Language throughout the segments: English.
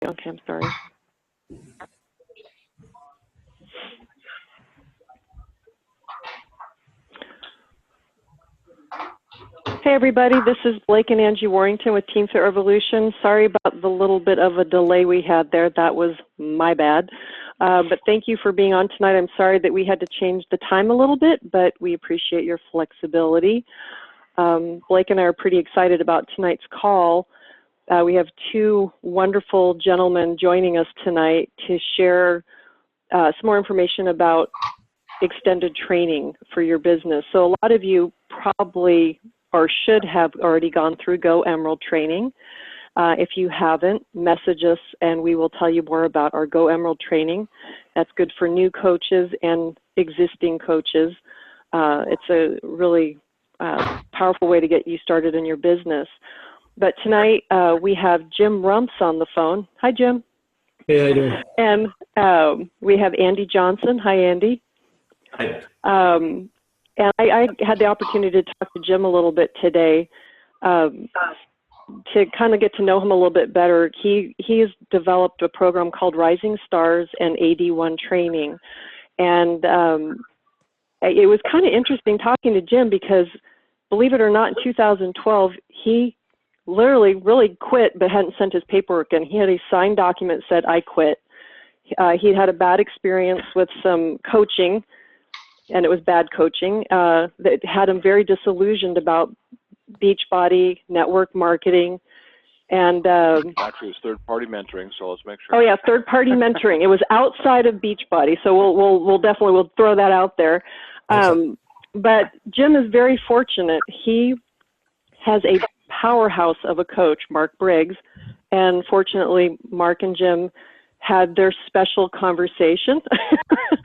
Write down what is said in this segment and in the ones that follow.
Okay, I'm sorry. Hey everybody, this is Blake and Angie Warrington with Team Fit Revolution. Sorry about the little bit of a delay we had there. That was my bad. But thank you for being on tonight. I'm sorry that we had to change the time a little bit, but we appreciate your flexibility. Blake and I are pretty excited about tonight's call. We have two wonderful gentlemen joining us tonight to share some more information about extended training for your business. So a lot of you probably or should have already gone through Go Emerald training. If you haven't, message us and we will tell you more about our Go Emerald training. That's good for new coaches and existing coaches. It's a really powerful way to get you started in your business. But tonight we have Jim Rumps on the phone. Hi, Jim. Hey, how you doing? And we have Andy Johnson. Hi, Andy. Hi. And I had the opportunity to talk to Jim a little bit today to kind of get to know him a little bit better. He has developed a program called Rising Stars and AD1 Training. And it was kind of interesting talking to Jim because, believe it or not, in 2012, he literally really quit but hadn't sent his paperwork in. He had a signed document that said, I quit. He'd had a bad experience with some coaching, and it was bad coaching that had him very disillusioned about Beachbody, network marketing, and actually it's third-party mentoring. So let's make sure. Oh yeah, third-party mentoring. It was outside of Beachbody, so we'll definitely throw that out there. But Jim is very fortunate. He has a powerhouse of a coach, Mark Briggs, and fortunately, Mark and Jim had their special conversation.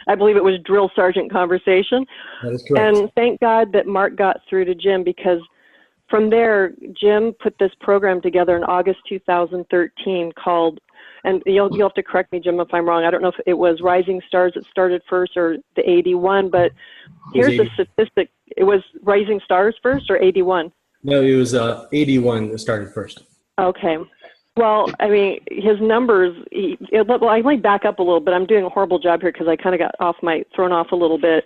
I believe it was drill sergeant conversation. That is correct. And thank God that Mark got through to Jim, because from there, Jim put this program together in August 2013 called, and you'll have to correct me, Jim, if I'm wrong. I don't know if it was Rising Stars that started first or the AD1, but here's the statistic. It was Rising Stars first or AD1? No, it was AD1 that started first. Okay. Well, I mean, his numbers, well, I might back up a little bit. I'm doing a horrible job here because I kind of got thrown off a little bit.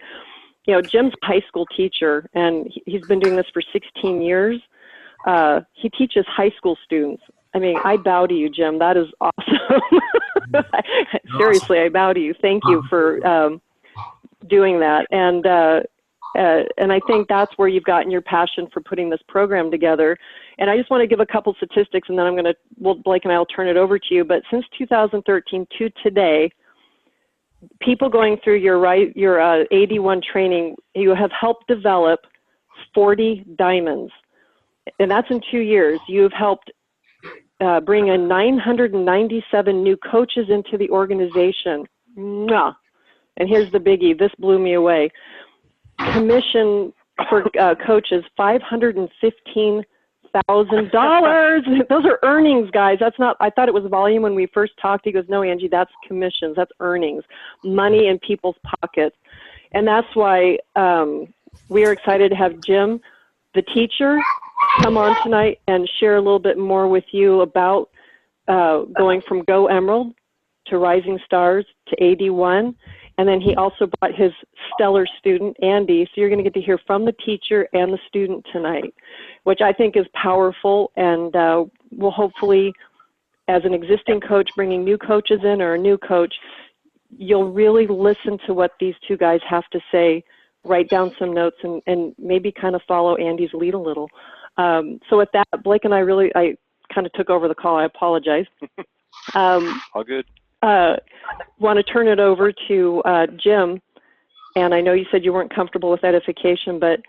You know, Jim's a high school teacher, and he's been doing this for 16 years. He teaches high school students. I mean, I bow to you, Jim. That is awesome. Seriously, I bow to you. Thank you for doing that. And I think that's where you've gotten your passion for putting this program together. And I just want to give a couple statistics, and then Blake and I will turn it over to you. But since 2013 to today, people going through your AD1 training, you have helped develop 40 diamonds. And that's in 2 years. You've helped bring in 997 new coaches into the organization. Mwah. And here's the biggie. This blew me away. Commission for coaches, $515,000. Those are earnings, guys. That's not, I thought it was volume when we first talked. He goes, no, Angie, that's commissions. That's earnings, money in people's pockets. And that's why we are excited to have Jim, the teacher, come on tonight and share a little bit more with you about going from Go Emerald to Rising Stars to AD1. And then he also brought his stellar student, Andy. So you're going to get to hear from the teacher and the student tonight, which I think is powerful, and will hopefully, as an existing coach bringing new coaches in or a new coach, you'll really listen to what these two guys have to say, write down some notes, and maybe kind of follow Andy's lead a little. So with that, Blake and I kind of took over the call. I apologize. All good. Want to turn it over to Jim, and I know you said you weren't comfortable with edification, but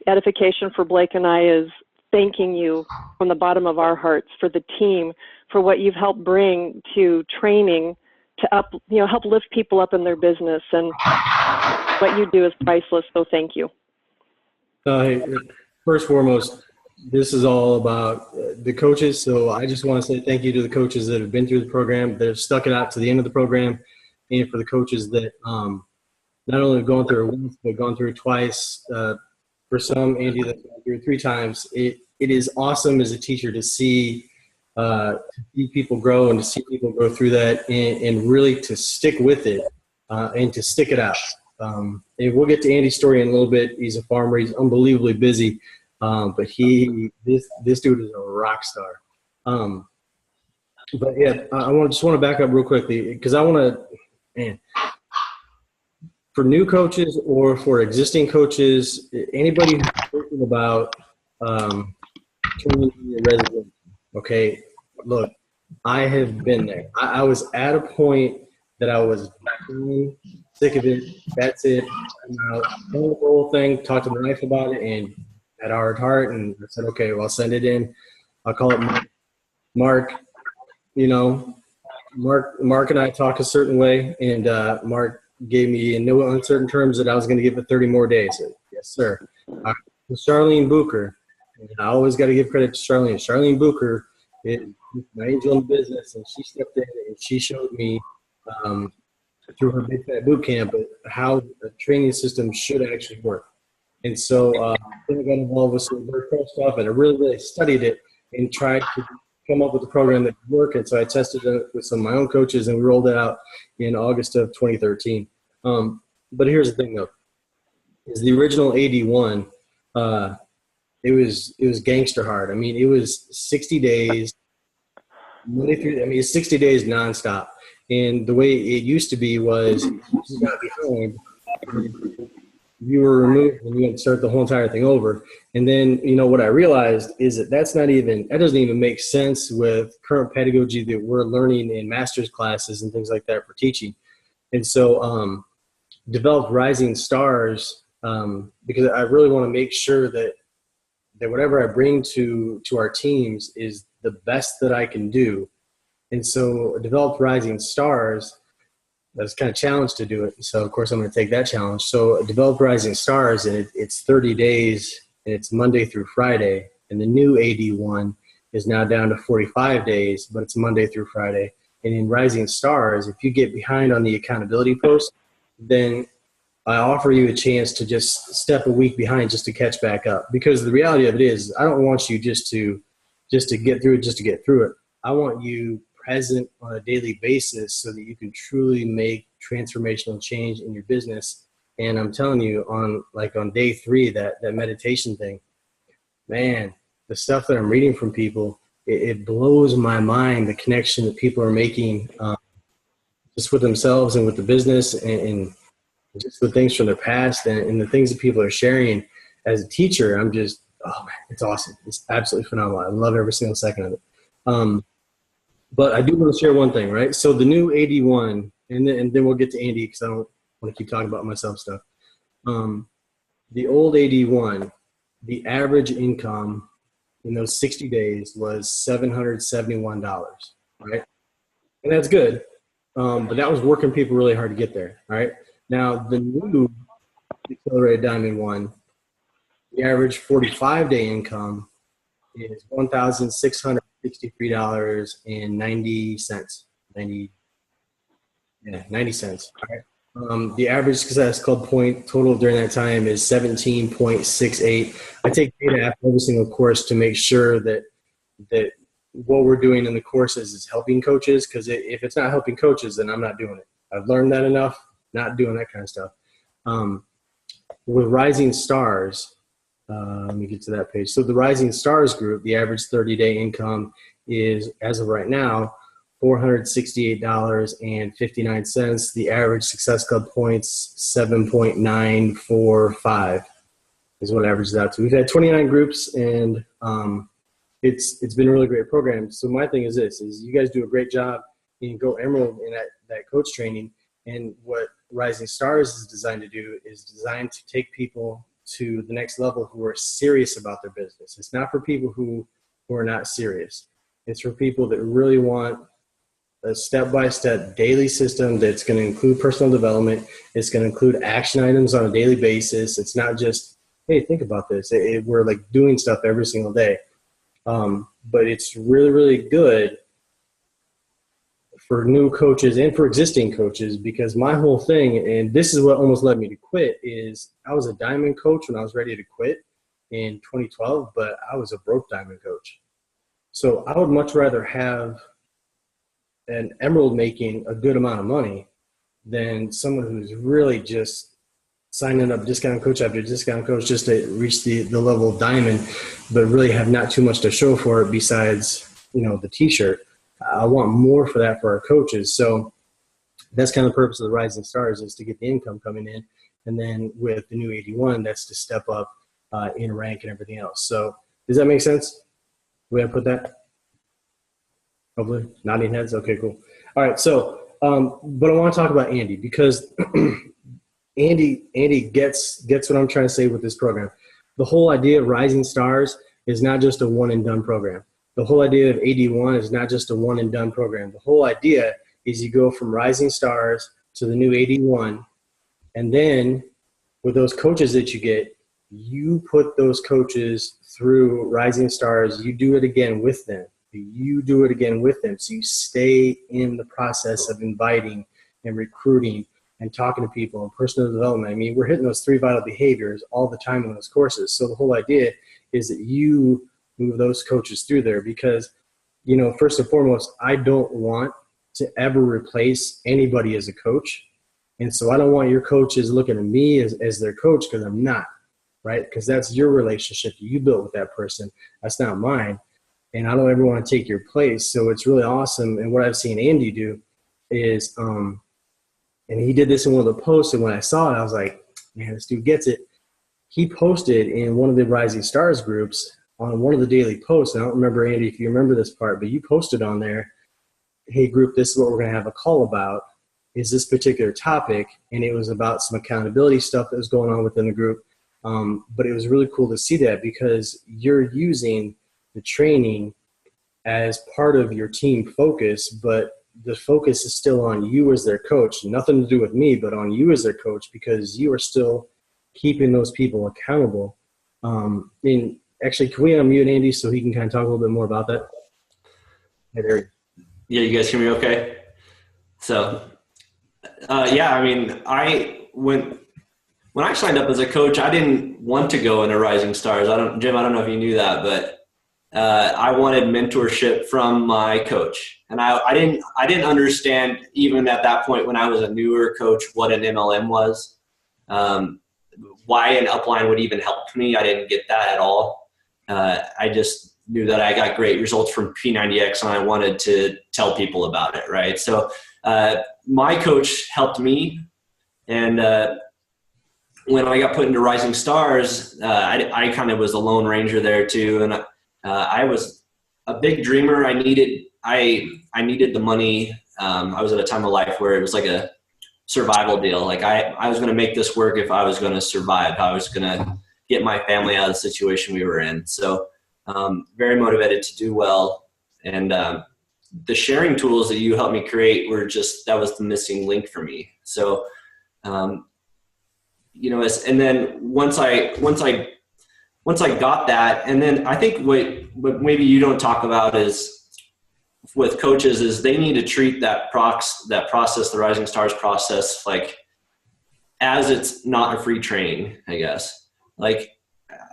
edification for Blake and I is thanking you from the bottom of our hearts for the team, for what you've helped bring to training to help lift people up in their business, and what you do is priceless, so thank you. First and foremost, this is all about the coaches, so I just want to say thank you to the coaches that have been through the program, that have stuck it out to the end of the program, and for the coaches that not only have gone through it once, but gone through it twice. For some, Andy, that's gone through it 3 times. It is awesome as a teacher to see to see people grow and to see people go through that and really to stick with it and to stick it out. And we'll get to Andy's story in a little bit. He's a farmer. He's unbelievably busy, but this dude is a rock star. But yeah, I just want to back up real quickly because I want to, man, for new coaches or for existing coaches, anybody who's thinking about turning your resident, okay, look, I have been there. I was at a point that I was sick of it. That's it. I'm out. The whole thing, talked to my wife about it, and had a hard heart, and I said, okay, well, I'll send it in. I'll call it Mark. You know, Mark and I talk a certain way, and Mark gave me in no uncertain terms that I was going to give it 30 more days. I said, yes, sir. Charlene Booker, and I always got to give credit to Charlene. Charlene Booker is my angel in business, and she stepped in and she showed me through her Big Fat Boot Camp how the training system should actually work. And so I got involved with some very cool stuff, and I really, really studied it and tried to come up with a program that would work. And so I tested it with some of my own coaches, and we rolled it out in August of 2013. But here's the thing, though, is the original AD1, it was gangster hard. I mean, it was 60 days, Monday through, I mean, it's 60 days nonstop. And the way it used to be was you got behind, you were removed, and you had to start the whole entire thing over. And then, you know, what I realized is that that doesn't even make sense with current pedagogy that we're learning in master's classes and things like that for teaching. And so developed Rising Stars because I really want to make sure that whatever I bring to our teams is the best that I can do. And so I developed Rising Stars. I was kind of challenged to do it. So, of course, I'm going to take that challenge. So I developed Rising Stars, and it's 30 days, and it's Monday through Friday. And the new AD1 is now down to 45 days, but it's Monday through Friday. And in Rising Stars, if you get behind on the accountability post, then I offer you a chance to just step a week behind just to catch back up. Because the reality of it is, I don't want you just to get through it. I want you present on a daily basis so that you can truly make transformational change in your business. And I'm telling you, on day 3, that meditation thing, man, the stuff that I'm reading from people, it blows my mind, the connection that people are making just with themselves and with the business and just the things from their past and the things that people are sharing. As a teacher, I'm just, oh man, it's awesome. It's absolutely phenomenal. I love every single second of it. But I do want to share one thing, right? So the new AD1, and then we'll get to Andy because I don't want to keep talking about myself stuff. The old AD1, the average income in those 60 days was $771, right? And that's good, but that was working people really hard to get there, right? Now, the new Accelerated Diamond 1, the average 45-day income is $1,663.90. 90 cents. All right. The average Success Club point total during that time is 17.68. I take data after every single course to make sure that what we're doing in the courses is helping coaches, because if it's not helping coaches, then I'm not doing it. I've learned that enough, not doing that kind of stuff. With Rising Stars, let me get to that page. So the Rising Stars group, the average 30-day income is, as of right now, $468.59. The average Success Club points, 7.945 is what it averages out to. We've had 29 groups, and it's been a really great program. So my thing is this, is you guys do a great job in Go Emerald in that coach training. And what Rising Stars is designed to do is designed to take people to the next level who are serious about their business. It's not for people who are not serious. It's for people that really want a step-by-step daily system that's going to include personal development. It's going to include action items on a daily basis. It's not just, hey, think about this. We're like doing stuff every single day. But it's really, really good for new coaches and for existing coaches, because my whole thing, and this is what almost led me to quit, is I was a diamond coach when I was ready to quit in 2012, but I was a broke diamond coach. So I would much rather have an emerald making a good amount of money than someone who's really just signing up discount coach after discount coach just to reach the level of diamond, but really have not too much to show for it besides, the t-shirt. I want more for that for our coaches. So that's kind of the purpose of the Rising Stars, is to get the income coming in. And then with the new AD1, that's to step up in rank and everything else. So does that make sense? The way I put that? Hopefully. Nodding heads? Okay, cool. All right. So, but I want to talk about Andy, because Andy gets what I'm trying to say with this program. The whole idea of Rising Stars is not just a one and done program. The whole idea of AD1 is not just a one and done program. The whole idea is you go from Rising Stars to the new AD1, and then with those coaches that you get, you put those coaches through Rising Stars. You do it again with them. You do it again with them. So you stay in the process of inviting and recruiting and talking to people and personal development. I mean, we're hitting those 3 vital behaviors all the time in those courses. So the whole idea is that you move those coaches through there, because, first and foremost, I don't want to ever replace anybody as a coach. And so I don't want your coaches looking at me as their coach, because I'm not, right? Because that's your relationship you built with that person. That's not mine. And I don't ever want to take your place. So it's really awesome. And what I've seen Andy do is, and he did this in one of the posts, and when I saw it, I was like, man, this dude gets it. He posted in one of the Rising Stars groups on one of the daily posts. And I don't remember, Andy, if you remember this part, but you posted on there, hey, group, this is what we're going to have a call about, is this particular topic. And it was about some accountability stuff that was going on within the group. But it was really cool to see that, because you're using the training as part of your team focus, but the focus is still on you as their coach. Nothing to do with me, but on you as their coach, because you are still keeping those people accountable. And actually, can we unmute Andy so he can kind of talk a little bit more about that? Hey, there. Yeah, you guys hear me okay? So, I mean, when I signed up as a coach, I didn't want to go into Rising Stars. Jim, I don't know if you knew that, but I wanted mentorship from my coach. And I didn't understand, even at that point when I was a newer coach, what an MLM was. Why an upline would even help me, I didn't get that at all. I just knew that I got great results from P90X, and I wanted to tell people about it, right? So my coach helped me, and when I got put into Rising Stars, I kind of was a lone ranger there too, and I was a big dreamer. I needed the money. I was at a time of life where it was like a survival deal. Like I was going to make this work if I was going to survive. I was going to get my family out of the situation we were in. So very motivated to do well. And the sharing tools that you helped me create were that was the missing link for me. So, and then once I got that, and then I think what maybe you don't talk about is with coaches is they need to treat that process, the Rising Stars process, like as it's not a free training, I guess. Like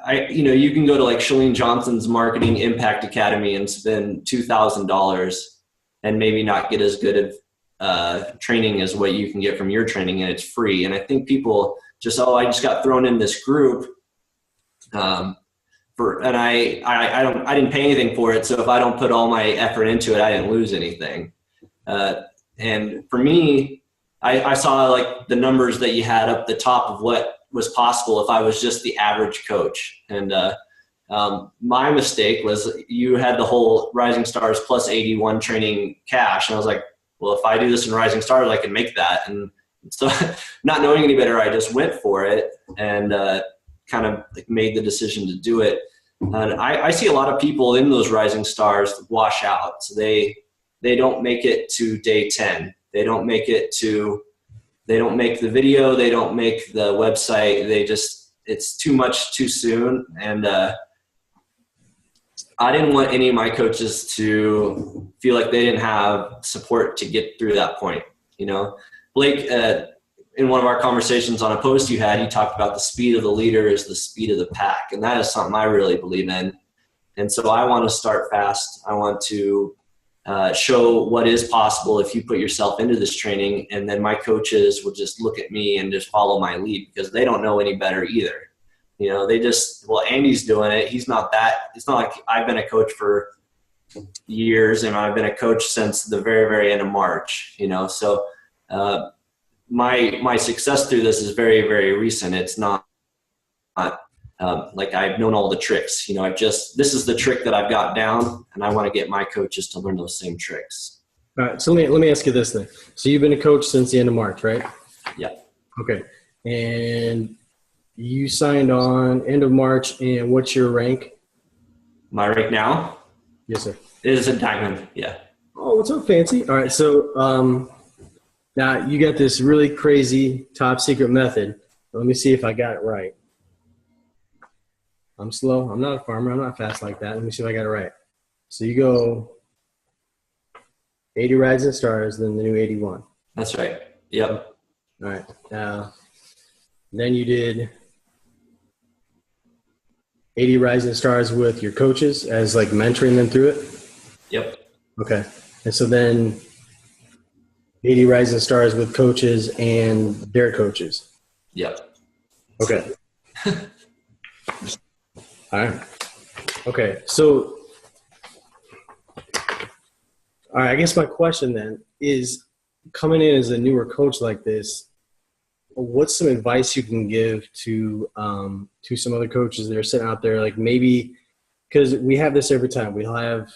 you can go to like Chalene Johnson's Marketing Impact Academy and spend $2,000 and maybe not get as good of training as what you can get from your training, and it's free. And I think people I just got thrown in this group. And I didn't pay anything for it. So if I don't put all my effort into it, I didn't lose anything. And for me, I saw like the numbers that you had up the top of what was possible if I was just the average coach. And my mistake was you had the whole Rising Stars plus AD1 training cash. And I was like, well, if I do this in Rising Stars, I can make that. And so not knowing any better, I just went for it and kind of made the decision to do it. And I see a lot of people in those Rising Stars wash out. So they don't make it to day 10. They don't make the video. They don't make the website. It's too much too soon. And I didn't want any of my coaches to feel like they didn't have support to get through that point. Blake, in one of our conversations on a post you had, you talked about the speed of the leader is the speed of the pack. And that is something I really believe in. And so I want to start fast. I want to show what is possible if you put yourself into this training. And then my coaches will just look at me and just follow my lead because they don't know any better either. You know, they just, well, Andy's doing it. He's not that. It's not like I've been a coach for years and I've been a coach since the very, very end of March, you know. So my success through this is very, very recent. It's not like I've known all the tricks, you know. This is the trick that I've got down, and I want to get my coaches to learn those same tricks. All right. So let me ask you this then. So you've been a coach since the end of March, right? Yeah. Okay. And you signed on end of March, and what's your rank? My rank now? Yes, sir. Is a diamond. Yeah. Oh, what's up, Fancy? All right. So now you got this really crazy top secret method. Let me see if I got it right. I'm slow. I'm not a farmer. I'm not fast like that. Let me see if I got it right. So you go 80 rising stars, then the new 81. That's right. Yep. All right. Then you did 80 rising stars with your coaches as like mentoring them through it. Yep. Okay. And so then 80 rising stars with coaches and their coaches. Yep. Okay. All right. Okay. So, all right, I guess my question then is, coming in as a newer coach like this, what's some advice you can give to some other coaches that are sitting out there, like maybe, because we have this every time. We'll have,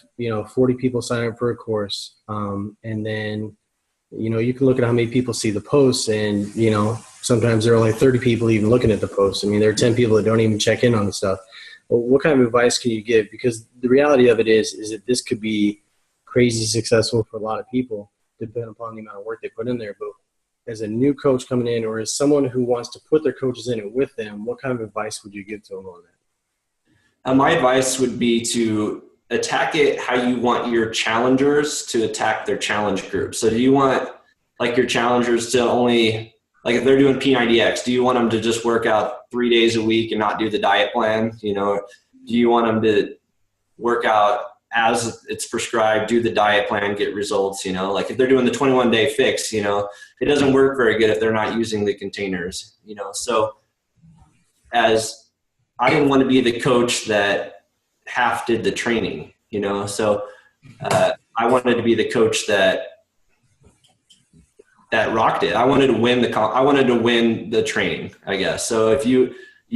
40 people sign up for a course, and then, you can look at how many people see the posts, and, sometimes there are only 30 people even looking at the posts. I mean, there are 10 people that don't even check in on the stuff. Well, what kind of advice can you give? Because the reality of it is that this could be crazy successful for a lot of people, depending upon the amount of work they put in there. But as a new coach coming in, or as someone who wants to put their coaches in it with them, what kind of advice would you give to them on that? My advice would be to attack it how you want your challengers to attack their challenge group. So do you want like your challengers to only, like if they're doing P90X, do you want them to just work out 3 days a week and not do the diet plan? Do you want them to work out as it's prescribed, do the diet plan, get results? Like if they're doing the 21-day fix, it doesn't work very good if they're not using the containers, So as I didn't want to be the coach that half did the training, So I wanted to be the coach that rocked it. I wanted to win the training, I guess. So if you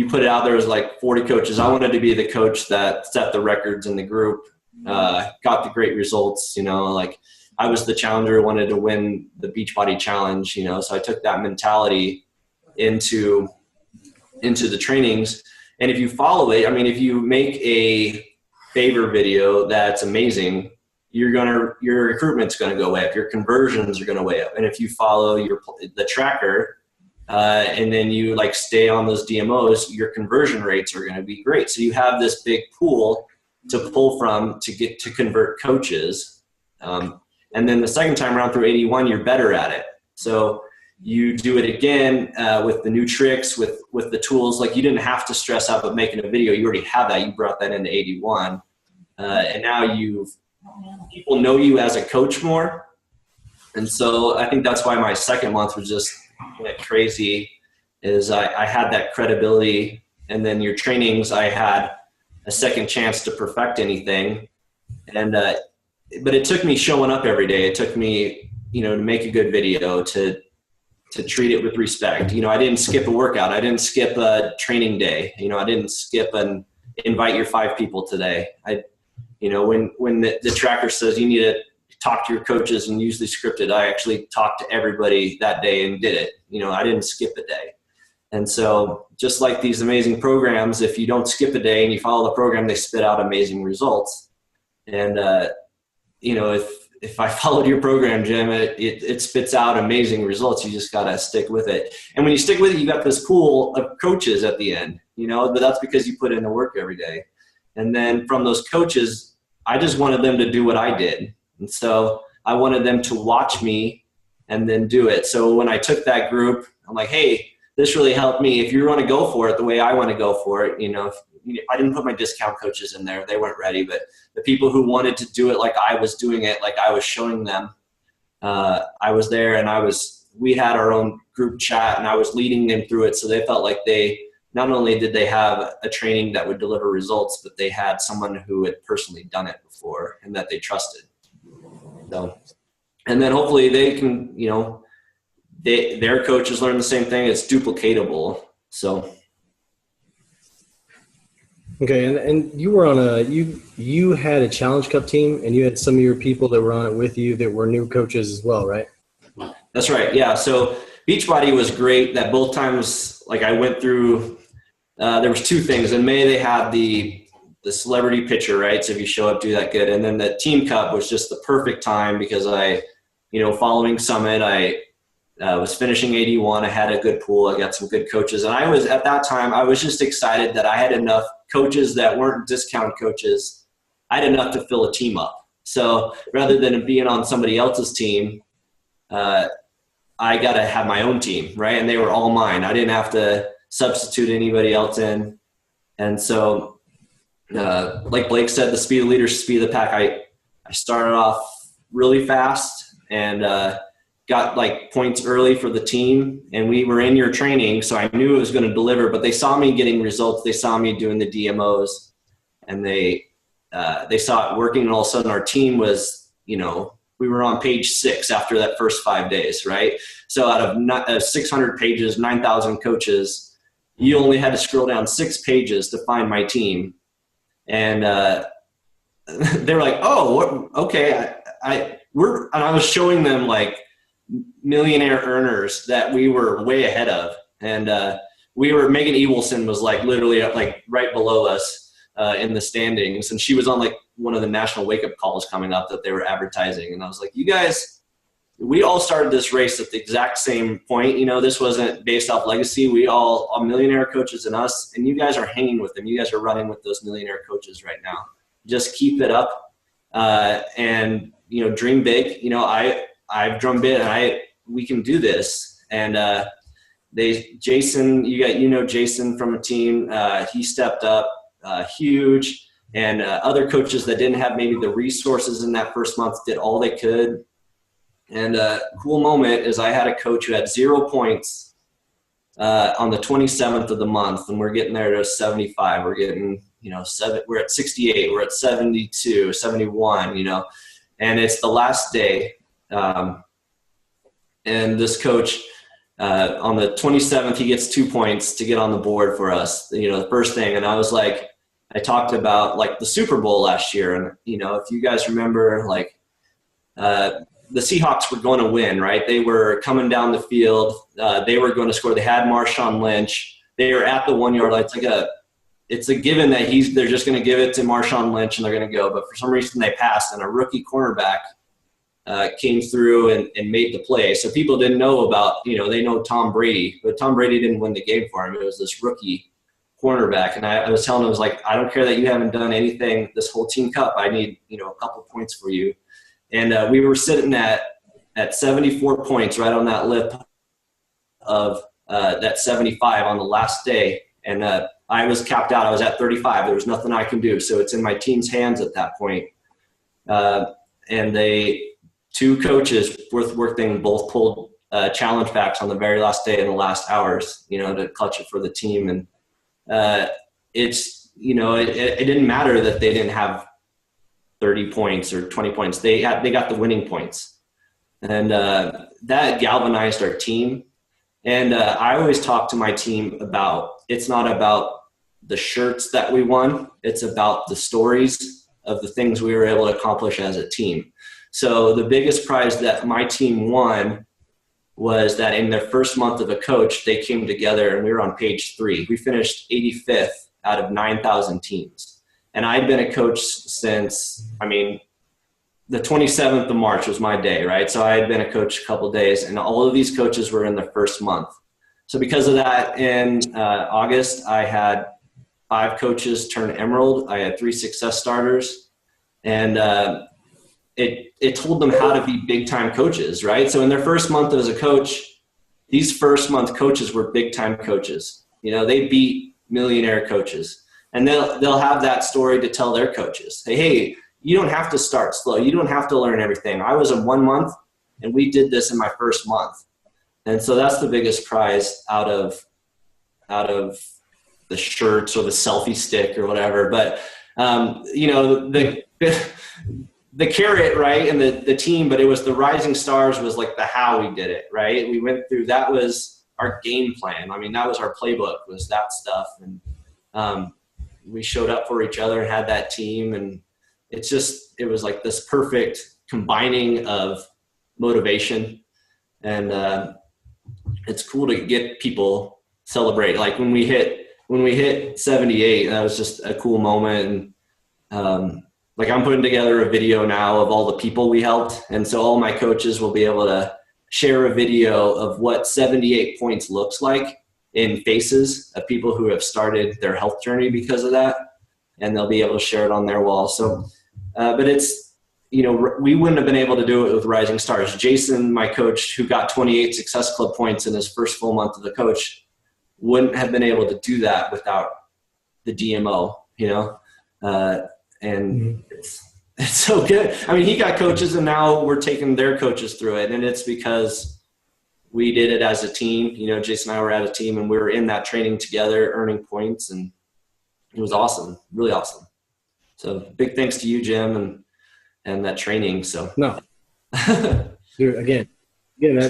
put it out there as like 40 coaches, I wanted to be the coach that set the records in the group, got the great results, like I was the challenger, wanted to win the Beachbody Challenge, so I took that mentality into the trainings. And if you follow it, I mean, if you make a favor video that's amazing, your recruitment's going to go way up. Your conversions are going to way up. And if you follow the tracker, and then you like stay on those DMOs, your conversion rates are going to be great. So you have this big pool to pull from to convert coaches. And then the second time around through AD1, you're better at it. So you do it again with the new tricks, with the tools. Like you didn't have to stress out about making a video. You already have that. You brought that into AD1. And now people know you as a coach more. And so I think that's why my second month was just went crazy, is I had that credibility. And then your trainings, I had a second chance to perfect anything. And but it took me showing up every day. It took me, to make a good video, to treat it with respect. I didn't skip a workout. I didn't skip a training day. I didn't skip and invite your 5 people today. When the tracker says you need to talk to your coaches and usually scripted, I actually talked to everybody that day and did it. I didn't skip a day. And so just like these amazing programs, if you don't skip a day and you follow the program, they spit out amazing results. And, if I followed your program, Jim, it spits out amazing results. You just got to stick with it. And when you stick with it, you got this pool of coaches at the end, but that's because you put in the work every day. And then from those coaches, I just wanted them to do what I did. And so I wanted them to watch me and then do it. So when I took that group, I'm like, hey, this really helped me. If you want to go for it the way I want to go for it, I didn't put my discount coaches in there. They weren't ready, but the people who wanted to do it like I was doing it, like I was showing them, I was there, and we had our own group chat, and I was leading them through it. So they felt like not only did they have a training that would deliver results, but they had someone who had personally done it before and that they trusted. So, and then hopefully they can, their coaches learn the same thing. It's duplicatable. So. Okay. And you were on you had a Challenge Cup team, and you had some of your people that were on it with you that were new coaches as well, right? That's right. Yeah. So Beachbody was great that both times, like I went through, there was two things. In May, they had the celebrity pitcher, right? So if you show up, do that good. And then the team cup was just the perfect time because following Summit, I was finishing AD1. I had a good pool. I got some good coaches. And at that time, I was just excited that I had enough coaches that weren't discount coaches. I had enough to fill a team up. So rather than being on somebody else's team, I got to have my own team, right? And they were all mine. I didn't have to substitute anybody else in. And so, like Blake said, the speed of leaders, speed of the pack, I started off really fast and got like points early for the team. And we were in your training, so I knew it was going to deliver. But they saw me getting results. They saw me doing the DMOs, and they saw it working. And all of a sudden, our team was, we were on page 6 after that first 5 days, right? So out of 600 pages, 9,000 coaches, you only had to scroll down 6 pages to find my team. And they were like, oh, okay. And I was showing them like millionaire earners that we were way ahead of. And Megan Ewelson was like literally like right below us in the standings. And she was on like one of the national wake up calls coming up that they were advertising. And I was like, you guys, we all started this race at the exact same point. This wasn't based off legacy. We all are millionaire coaches and us, and you guys are hanging with them. You guys are running with those millionaire coaches right now. Just keep it up and, dream big. I've drummed big, and we can do this. And Jason, Jason from a team, he stepped up huge. And other coaches that didn't have maybe the resources in that first month did all they could. And a cool moment is I had a coach who had 0 points on the 27th of the month, and we're getting there to 75. We're getting, we're at 68. We're at 72, 71, and it's the last day. And this coach on the 27th, he gets 2 points to get on the board for us, the first thing. And I was like, I talked about like the Super Bowl last year. And, if you guys remember, like the Seahawks were going to win, right? They were coming down the field. They were going to score. They had Marshawn Lynch. They were at the 1 yard line. It's a given that they're just going to give it to Marshawn Lynch and they're going to go. But for some reason they passed, and a rookie cornerback came through and made the play. So people didn't know about, they know Tom Brady, but Tom Brady didn't win the game for him. It was this rookie cornerback. And I was telling him, I was like, I don't care that you haven't done anything this whole team cup. I need, a couple points for you. And we were sitting at 74 points right on that lip of that 75 on the last day. And I was capped out. I was at 35. There was nothing I can do. So it's in my team's hands at that point. And two coaches worth working both pulled challenge packs on the very last day in the last hours, to clutch it for the team. And it's, it didn't matter that they didn't have 30 points or 20 points. They got the winning points. And that galvanized our team. And I always talk to my team about, it's not about the shirts that we won. It's about the stories of the things we were able to accomplish as a team. So the biggest prize that my team won was that in their first month of a coach, they came together and we were on page 3. We finished 85th out of 9,000 teams. And I'd been a coach since, the 27th of March was my day, right? So I had been a coach a couple of days, and all of these coaches were in their first month. So because of that, in August, I had 5 coaches turn Emerald. I had 3 success starters, and it told them how to be big-time coaches, right? So in their first month as a coach, these first-month coaches were big-time coaches. They beat millionaire coaches. And they'll have that story to tell their coaches. Hey, you don't have to start slow. You don't have to learn everything. I was in 1 month, and we did this in my first month. And so that's the biggest prize out of the shirts or the selfie stick or whatever. But, the carrot, right, and the team, but it was the Rising Stars was like the how we did it, right? We went through, that was our game plan. I mean, that was our playbook, was that stuff. And we showed up for each other and had that team. And it was like this perfect combining of motivation. And it's cool to get people celebrate. Like when we hit 78, that was just a cool moment. And like I'm putting together a video now of all the people we helped. And so all my coaches will be able to share a video of what 78 points looks like in faces of people who have started their health journey because of that. And they'll be able to share it on their wall. So, but it's, we wouldn't have been able to do it with Rising Stars. Jason, my coach, who got 28 Success Club points in his first full month of the coach, wouldn't have been able to do that without the DMO, and it's so good. I mean, he got coaches, and now we're taking their coaches through it. And it's because we did it as a team. Jason and I were at a team, and we were in that training together, earning points, and it was awesome, really awesome. So big thanks to you, Jim, and that training. So no, dude, again,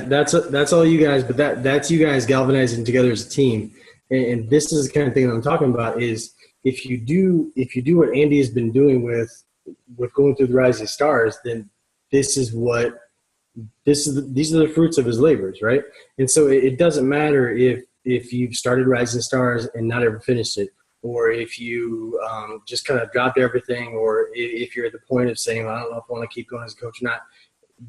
that's all you guys, but that's you guys galvanizing together as a team. And this is the kind of thing that I'm talking about is if you do what Andy has been doing with going through the Rising Stars, then these are the fruits of his labors, right? And so it doesn't matter if you've started Rising Stars and not ever finished it, or if you just kind of dropped everything, or if you're at the point of saying, well, I don't know if I want to keep going as a coach or not.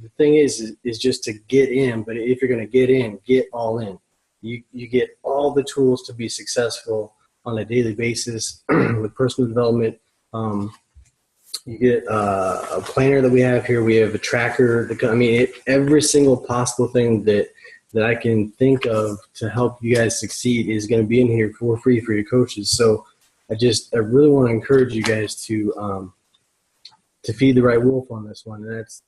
The thing is just to get in, but if you're going to get in, get all in. You get all the tools to be successful on a daily basis with personal development. You get a planner that we have here. We have a tracker. Every single possible thing that I can think of to help you guys succeed is going to be in here for free for your coaches. So I really want to encourage you guys to feed the right wolf on this one.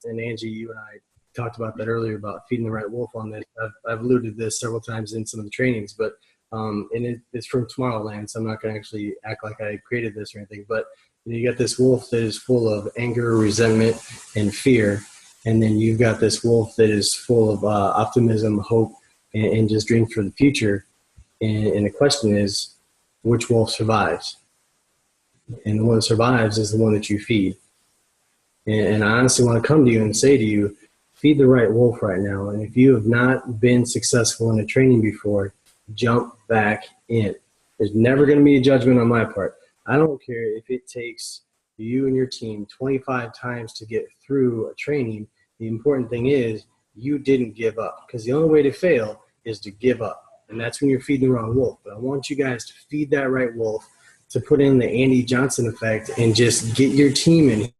And Angie, you and I talked about that earlier about feeding the right wolf on this. I've alluded to this several times in some of the trainings, but it's from Tomorrowland, so I'm not going to actually act like I created this or anything. But you got this wolf that is full of anger, resentment, and fear, and then you've got this wolf that is full of optimism, hope, and just dreams for the future. And the question is, which wolf survives? And the one that survives is the one that you feed. And I honestly want to come to you and say to you, feed the right wolf right now. And if you have not been successful in a training before, jump back in. There's never going to be a judgment on my part. I don't care if it takes you and your team 25 times to get through a training. The important thing is you didn't give up, because the only way to fail is to give up. And that's when you're feeding the wrong wolf. But I want you guys to feed that right wolf, to put in the Andy Johnson effect and just get your team in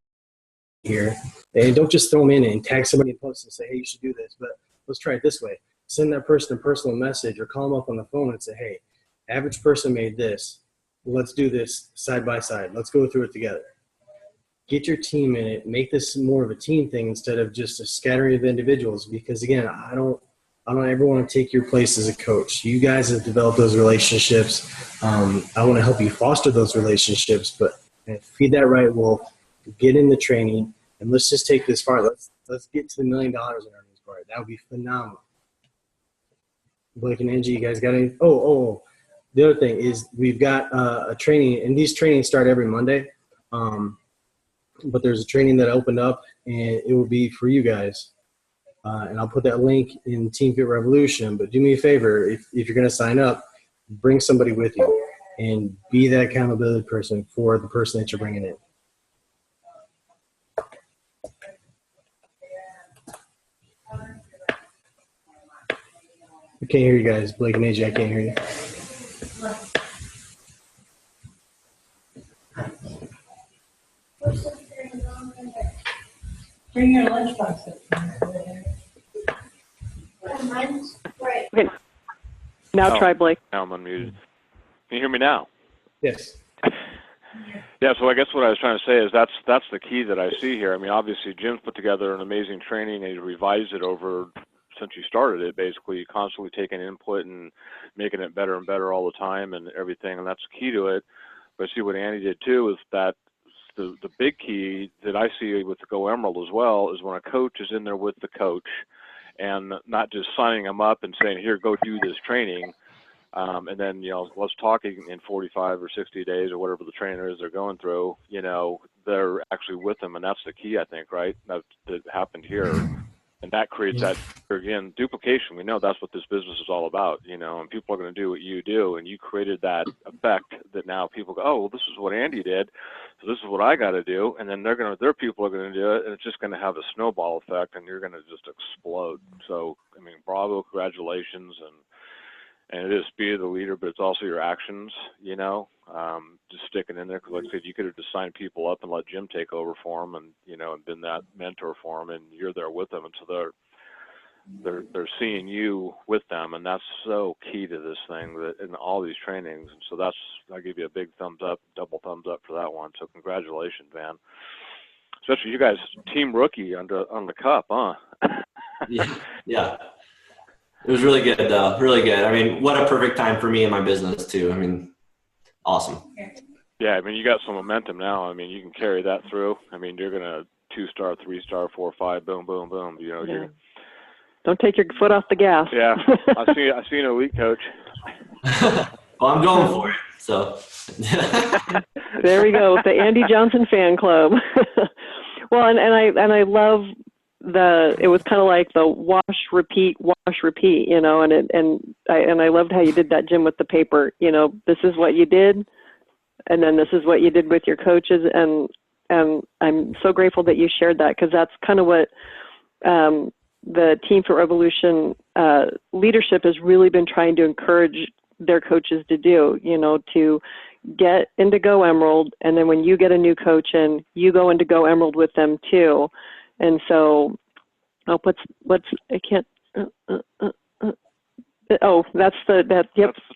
here. And don't just throw them in and tag somebody in post and say, hey, you should do this, but let's try it this way. Send that person a personal message or call them up on the phone and say, hey, average person made this. Let's do this side by side. Let's go through it together. Get your team in it. Make this more of a team thing instead of just a scattering of individuals, because again, I don't ever want to take your place as a coach. You guys have developed those relationships. I want to help you foster those relationships, but feed that right wolf, get in the training, and let's just take this far. Let's get to the $1 million in earnings part. That would be phenomenal. Blake and Angie, you guys got any? Oh, the other thing is we've got a training, and these trainings start every Monday. But there's a training that opened up, and it will be for you guys. And I'll put that link in Team Fit Revolution. But do me a favor, if you're going to sign up, bring somebody with you and be that accountability person for the person that you're bringing in. I can't hear you guys. Blake and AJ, I can't hear you. Bring your lunchbox up. Okay. Now try Blake. Now I'm unmuted. Can you hear me now? Yes. Yeah, so I guess what I was trying to say is that's the key that I see here. I mean, obviously Jim's put together an amazing training and he's revised it over since you started it, basically constantly taking input and making it better and better all the time and everything, and that's the key to it. But see what Andy did too is that the big key that I see with the Go Emerald as well is when a coach is in there with the coach and not just signing them up and saying, here, go do this training. And then, let's talk in 45 or 60 days or whatever the trainer is they're going through, they're actually with them. And that's the key, I think, right? That happened here. And that creates that, again, duplication. We know that's what this business is all about, and people are going to do what you do. And you created that effect that now people go, oh, well, this is what Andy did. So this is what I got to do. And then their people are going to do it. And it's just going to have a snowball effect and you're going to just explode. So, I mean, bravo, congratulations. And it is be the leader, but it's also your actions, just sticking in there. Because like I said, you could have just signed people up and let Jim take over for them and, and been that mentor for them, and you're there with them. And so they're seeing you with them. And that's so key to this thing that in all these trainings. And so I give you a big thumbs up, double thumbs up for that one. So congratulations, man. Especially you guys, team rookie on the cup, huh? Yeah. It was really good, though. Really good. I mean, what a perfect time for me and my business, too. I mean, awesome. Yeah, I mean, you got some momentum now. I mean, you can carry that through. I mean, you're going to 2-star, 3-star, 4, 5, boom, boom, boom. Yeah. Don't take your foot off the gas. Yeah, I see an elite coach. Well, I'm going for it. So there we go, the Andy Johnson fan club. Well, and I love it was kind of like the wash, repeat, and I loved how you did that, Jim, with the paper. This is what you did, and then this is what you did with your coaches, and I'm so grateful that you shared that, because that's kind of what the Team for Revolution leadership has really been trying to encourage their coaches to do, to get into Go Emerald, and then when you get a new coach in, you go into Go Emerald with them too. And so, that's the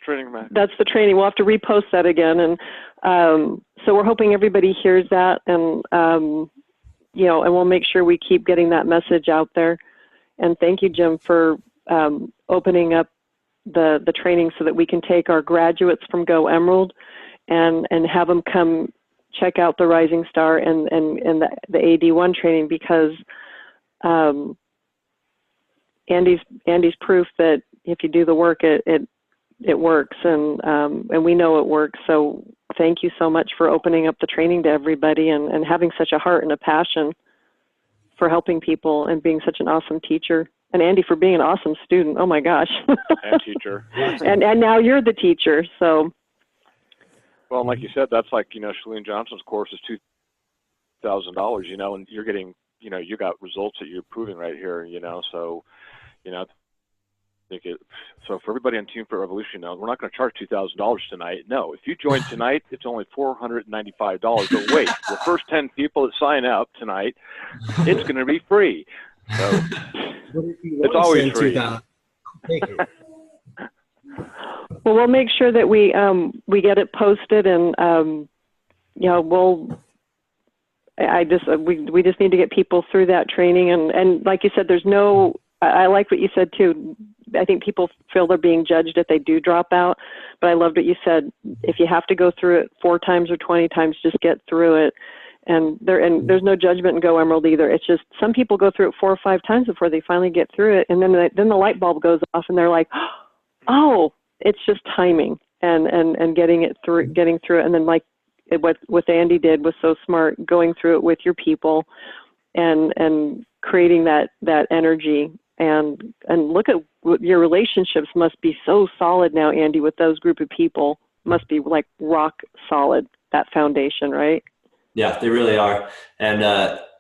training, Matt. That's the training. We'll have to repost that again. And so we're hoping everybody hears that, and and we'll make sure we keep getting that message out there. And thank you, Jim, for opening up the training so that we can take our graduates from Go Emerald and have them come check out the Rising Star and the AD1 training, because Andy's proof that if you do the work, it works, and we know it works. So thank you so much for opening up the training to everybody and having such a heart and a passion for helping people and being such an awesome teacher. And Andy, for being an awesome student. Oh my gosh. And teacher. and now you're the teacher. So. Well, like you said, that's like, Shalene Johnson's course is $2,000, and you're getting, you got results that you're proving right here, so, so for everybody on Team for Revolution now, we're not going to charge $2,000 tonight. No, if you join tonight, it's only $495. But wait, the first 10 people that sign up tonight, it's going to be free. So it's always free. Take it. Well, we'll make sure that we get it posted, and we just need to get people through that training, and like you said, there's no. I like what you said too. I think people feel they're being judged if they do drop out, but I loved what you said. If you have to go through it 4 times or 20 times, just get through it. And there's no judgment in Go Emerald either. It's just some people go through it 4 or 5 times before they finally get through it, and then the light bulb goes off, and they're like, oh. It's just timing and getting through it. And then like what Andy did was so smart, going through it with your people and creating that energy and look at your relationships must be so solid now, Andy, with those group of people. Must be like rock solid, that foundation, right? Yeah, they really are. And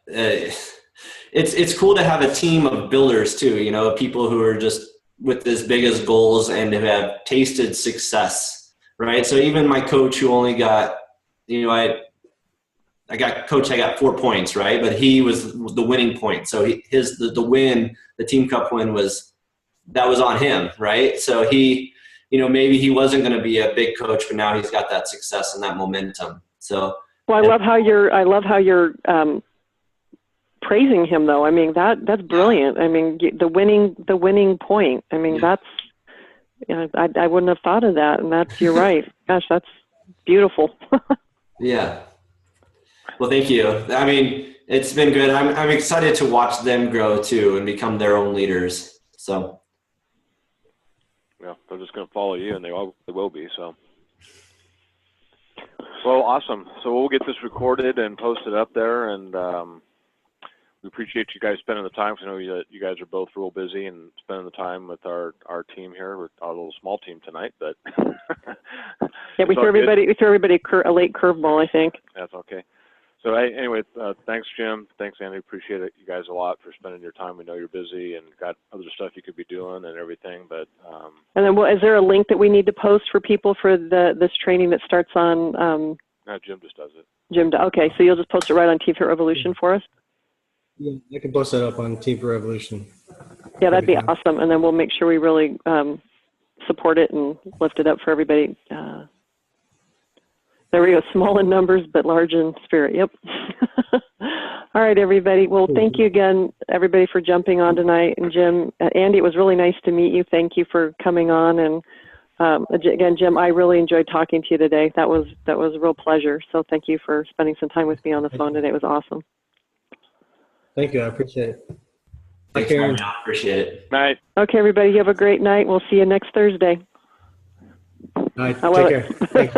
it's cool to have a team of builders too, people who are just with as big as goals and have tasted success, right? So even my coach who only got, I got 4 points, right? But he was the winning point. So the win, the team cup win was on him, right? So he, maybe he wasn't going to be a big coach, but now he's got that success and that momentum. So Well, I love how you're praising him, though. I mean, that's brilliant. I mean, the winning point. I mean, that's, I wouldn't have thought of that. And you're right. Gosh, that's beautiful. Yeah. Well, thank you. I mean, it's been good. I'm excited to watch them grow too and become their own leaders. So. Yeah, they're just going to follow you, and they will be. So. Well, awesome. So we'll get this recorded and posted up there, and we appreciate you guys spending the time. Because I know you guys are both real busy and spending the time with our team here, with our little small team tonight. But yeah, we threw everybody a late curveball, I think. That's okay. So anyway, thanks, Jim. Thanks, Andy. Appreciate it, you guys a lot for spending your time. We know you're busy and got other stuff you could be doing and everything. But and then, is there a link that we need to post for people for this training that starts on? No, Jim just does it. Jim, okay. So you'll just post it right on Team Fit Revolution for us. Yeah, I can post that up on Team for Revolution. Yeah, that'd be awesome. And then we'll make sure we really support it and lift it up for everybody. There we go. Small in numbers, but large in spirit. Yep. All right, everybody. Well, thank you again, everybody, for jumping on tonight. And Jim, Andy, it was really nice to meet you. Thank you for coming on. And again, Jim, I really enjoyed talking to you today. That was a real pleasure. So thank you for spending some time with me on the phone today. It was awesome. Thank you. I appreciate it. Thanks, Karen. I appreciate it. Night. Okay, everybody. You have a great night. We'll see you next Thursday. All right. Take care. Thanks.